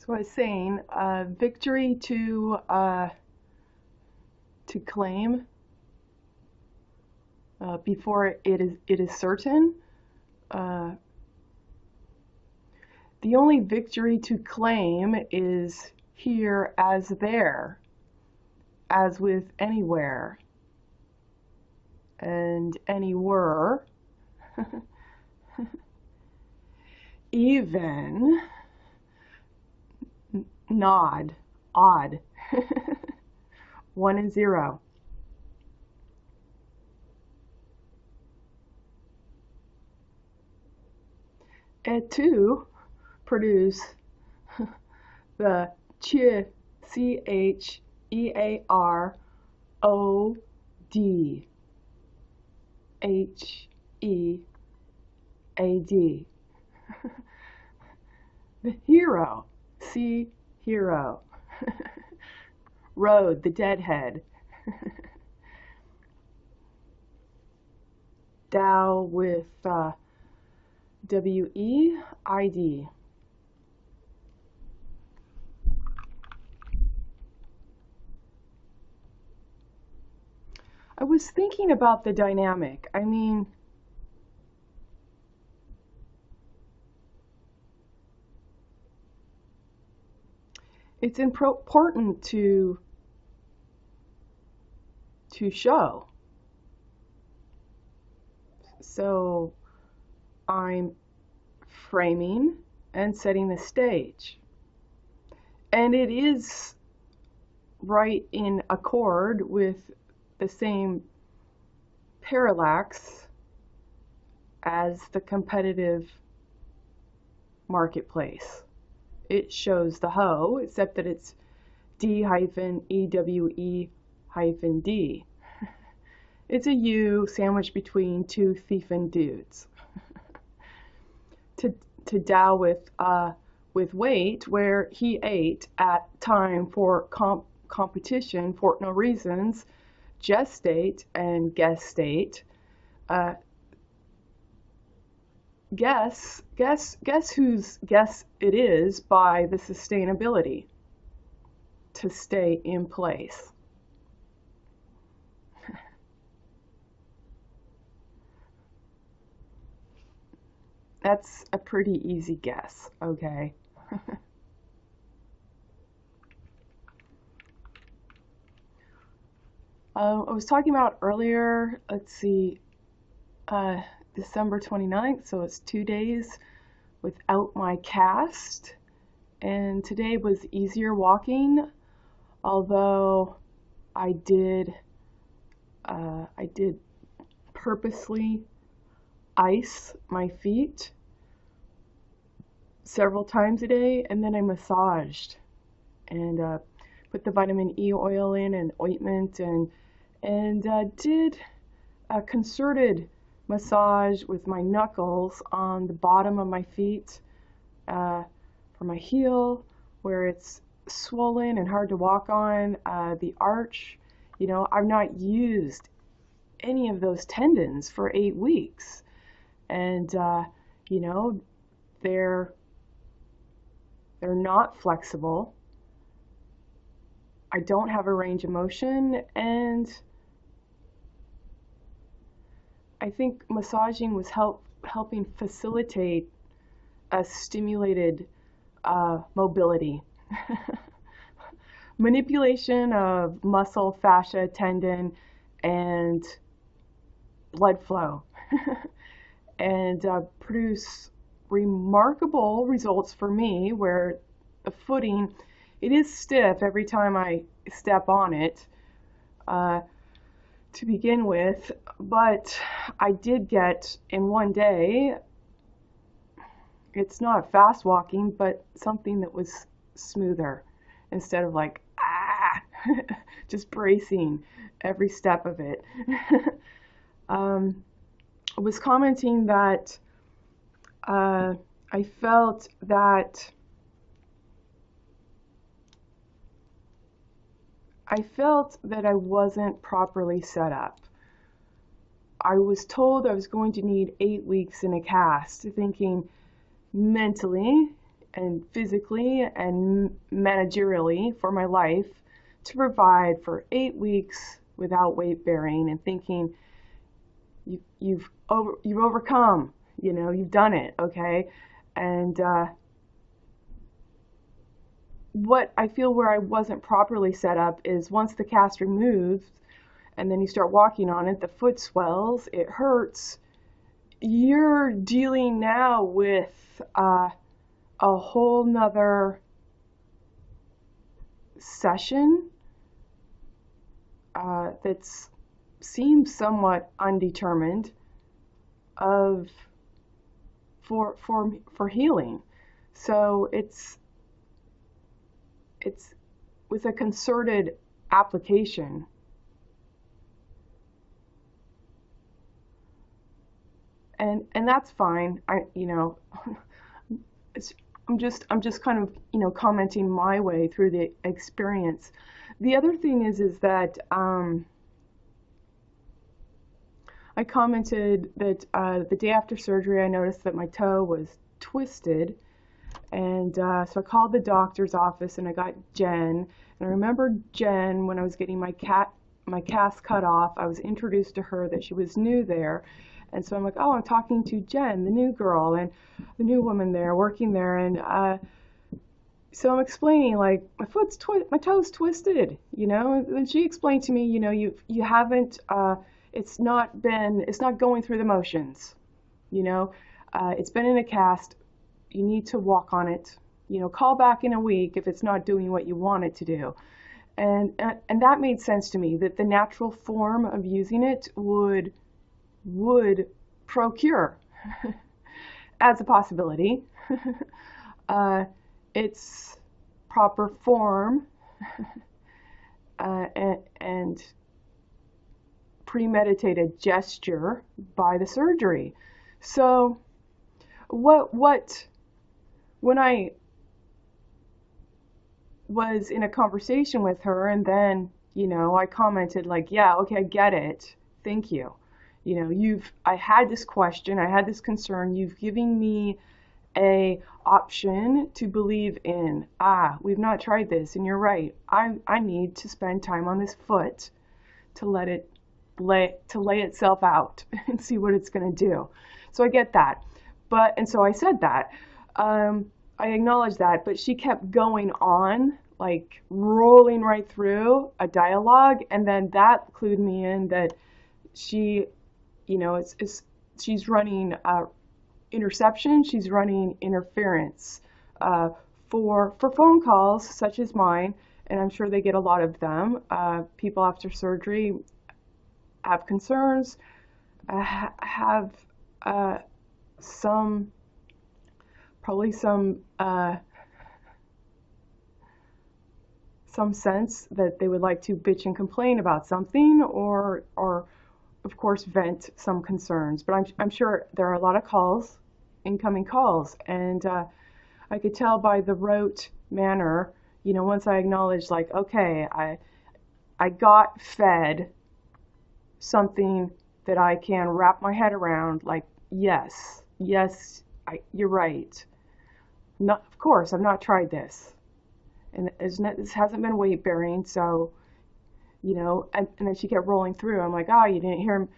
So I was saying, victory to claim before it is certain. The only victory to claim is here as there, as with anywhere and anywhere. Even, nod, odd. 1 and 0. Et tu produce the CHEAROD. The hero, see hero. Road, the deadhead. Dow with W-E-I-D. I was thinking about the dynamic. I mean, it's important to show. So I'm framing and setting the stage. And it is right in accord with the same parallax as the competitive marketplace. It shows the hoe, except that it's D-EWE-D. It's a U sandwiched between two thiefing dudes. To Dow with weight, where he ate at time for competition for no reasons, gestate and gestate. Guess whose guess it is by the sustainability to stay in place. That's a pretty easy guess, okay? I was talking about earlier, let's see, December 29th, so it's 2 days without my cast, and today was easier walking, although I did purposely ice my feet several times a day, and then I massaged and put the vitamin E oil in and ointment, and did a concerted massage with my knuckles on the bottom of my feet, for my heel where it's swollen and hard to walk on, the arch. You know, I've not used any of those tendons for 8 weeks, and you know, they're not flexible. I don't have a range of motion, and I think massaging was helping facilitate a stimulated mobility. Manipulation of muscle, fascia, tendon, and blood flow, and produce remarkable results for me, where the footing, it is stiff every time I step on it to begin with, but I did get in 1 day, it's not fast walking, but something that was smoother instead of like, just bracing every step of it. I was commenting that I felt that I wasn't properly set up. I was told I was going to need 8 weeks in a cast, thinking mentally and physically and managerially for my life to provide for 8 weeks without weight bearing, and thinking you've overcome, you've done it, okay? And what I feel where I wasn't properly set up is once the cast removed and then you start walking on it, the foot swells, it hurts. You're dealing now with a whole nother session that seems somewhat undetermined for healing. So it's with a concerted application. And that's fine. I'm just kind of, commenting my way through the experience. The other thing is that I commented that the day after surgery I noticed that my toe was twisted, and so I called the doctor's office and I got Jen. And I remember Jen, when I was getting my cast cut off, I was introduced to her that she was new there. And so I'm like, oh, I'm talking to Jen, the new girl, and the new woman there, working there. And so I'm explaining, like, my toe's twisted, And she explained to me, you haven't, it's not going through the motions, It's been in a cast. You need to walk on it. Call back in a week if it's not doing what you want it to do. And that made sense to me, that the natural form of using it would procure as a possibility. Its proper form and premeditated gesture by the surgery. So when I was in a conversation with her, and then I commented like, yeah, okay, I get it, thank you. I had this question, I had this concern, you've given me a option to believe in. We've not tried this, and you're right. I need to spend time on this foot to let it lay itself out and see what it's going to do. So I get that. And so I said that. I acknowledged that, but she kept going on, like rolling right through a dialogue, and then that clued me in that she, she's running interception, she's running interference for phone calls such as mine, and I'm sure they get a lot of them. People after surgery have concerns, have probably some sense that they would like to bitch and complain about something, or of course vent some concerns. But I'm sure there are a lot of calls, incoming calls, and I could tell by the rote manner, once I acknowledged, like, okay, I got fed something that I can wrap my head around, like, yes, you're right. Of course, I've not tried this, and this hasn't been weight bearing, so, and then she kept rolling through. I'm like, you didn't hear him,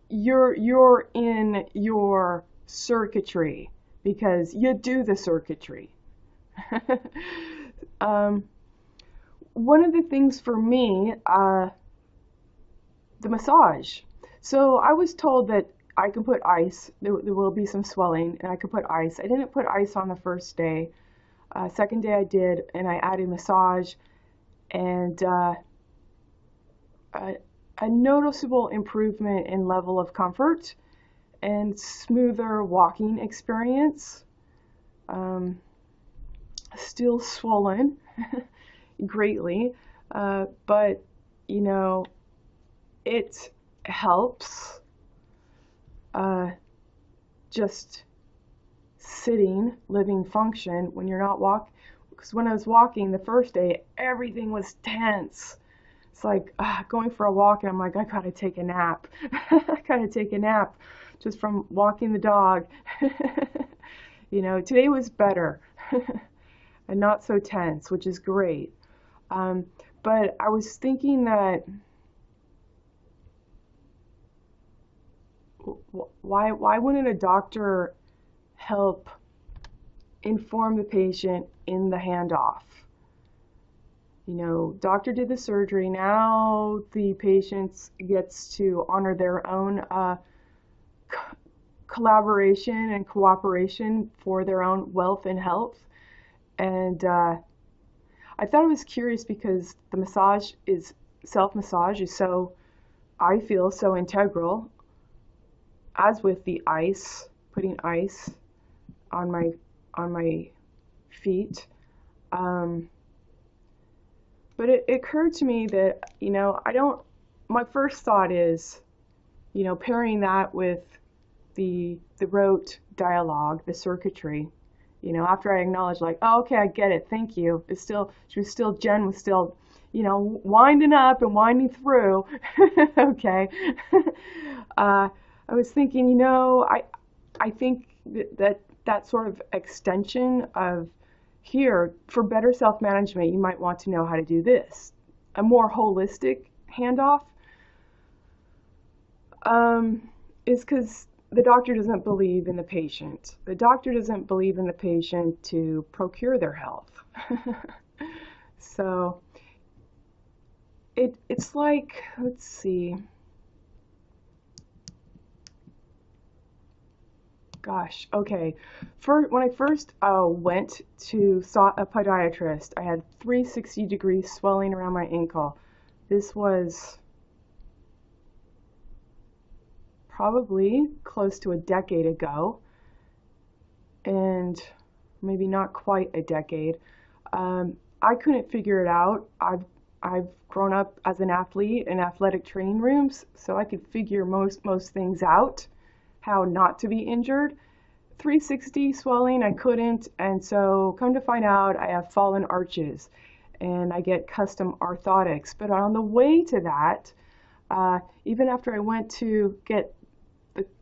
you're in your circuitry because you do the circuitry. One of the things for me, the massage. So I was told that I can put ice, there will be some swelling, and I could put ice. I didn't put ice on the first day. Second day I did, and I added massage, and a noticeable improvement in level of comfort and smoother walking experience. Still swollen greatly, but it helps. Just sitting, living function when you're not walking. Because when I was walking the first day, everything was tense. It's like going for a walk, and I'm like, I gotta take a nap. I gotta take a nap just from walking the dog. You know, today was better and not so tense, which is great. Um, but I was thinking that why wouldn't a doctor help inform the patient in the handoff? You know, doctor did the surgery. Now the patient gets to honor their own collaboration and cooperation for their own wealth and health. And I thought it was curious because the massage is self-massage is so, I feel, so integral, as with the ice, putting ice on my feet. But it occurred to me that, you know, my first thought is, you know, pairing that with the rote dialogue, the circuitry, you know, after I acknowledged, like, oh, okay, I get it, thank you. Jen was still, you know, winding up and winding through. Okay. I was thinking, you know, I think that sort of extension of here, for better self-management, you might want to know how to do this. A more holistic handoff is because the doctor doesn't believe in the patient. The doctor doesn't believe in the patient to procure their health. So it's like, let's see. Gosh, okay. When I first went to saw a podiatrist, I had 360-degree swelling around my ankle. This was probably close to a decade ago, and maybe not quite a decade. I couldn't figure it out. I've grown up as an athlete in athletic training rooms, so I could figure most things out, how not to be injured. 360 swelling, I couldn't, and so come to find out I have fallen arches and I get custom orthotics. But on the way to that, even after I went to get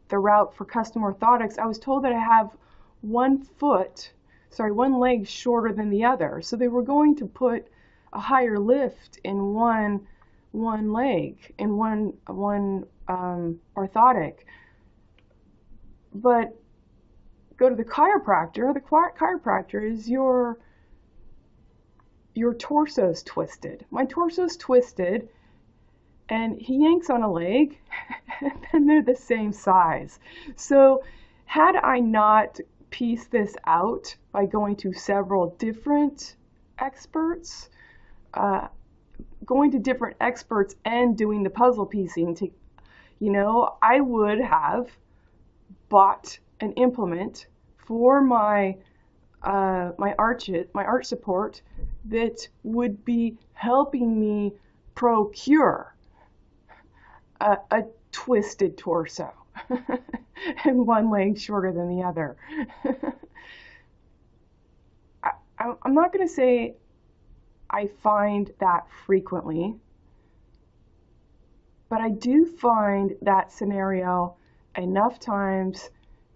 the route for custom orthotics, I was told that I have one leg shorter than the other. So they were going to put a higher lift in one leg, in one orthotic. But go to the chiropractor. The chiropractor is your torso's twisted. My torso's twisted, and he yanks on a leg, and they're the same size. So had I not pieced this out by going to several different experts, going to different experts and doing the puzzle piecing, you know, I would have bought an implement for my arch support that would be helping me procure a twisted torso and one leg shorter than the other. I'm not going to say I find that frequently, but I do find that scenario enough times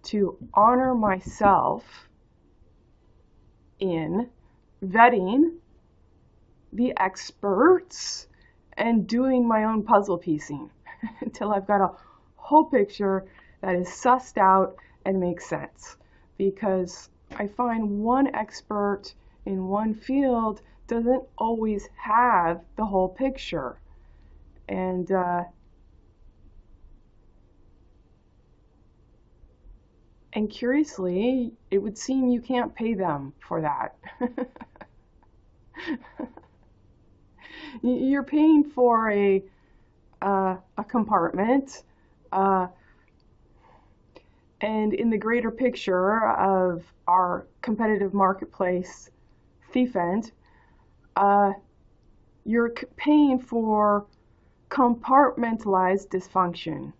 to honor myself in vetting the experts and doing my own puzzle piecing until I've got a whole picture that is sussed out and makes sense. Because I find one expert in one field doesn't always have the whole picture. And curiously, it would seem you can't pay them for that. You're paying for a compartment, and in the greater picture of our competitive marketplace, thief end, you're paying for compartmentalized dysfunction.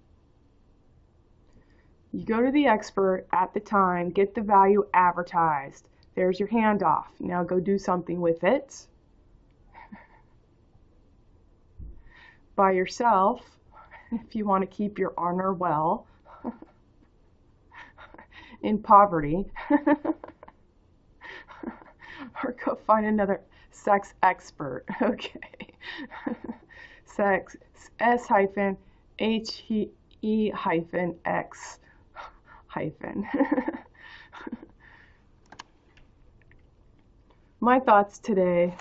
You go to the expert at the time, get the value advertised. There's your handoff. Now go do something with it by yourself if you want to keep your honor well. in poverty. Or go find another sex expert. Okay. Sex, S hyphen H E hyphen X hyphen. My thoughts today